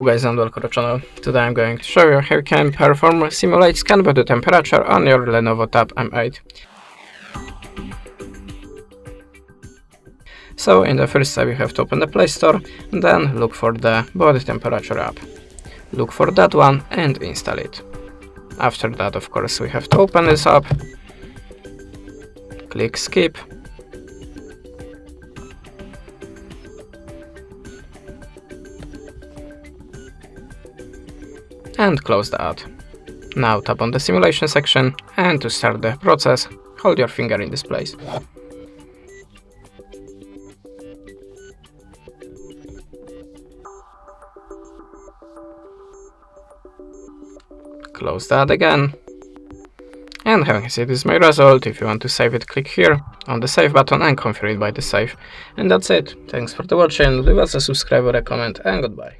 Hello guys, and welcome to the channel. Today I'm going to show you how you can perform simulate scan body temperature on your Lenovo Tab M8. So in the first step you have to open the Play Store and then look for the body temperature app. Look for that one and install it. After that, of course, we have to open this app, click skip, and close the ad. Now tap on the simulation section, and to start the process, hold your finger in this place. Close the ad again. And having said this is my result. If you want to save it, click here on the save button and confirm it by the save. And that's it. Thanks for the watching, leave us a subscribe or a comment, and goodbye.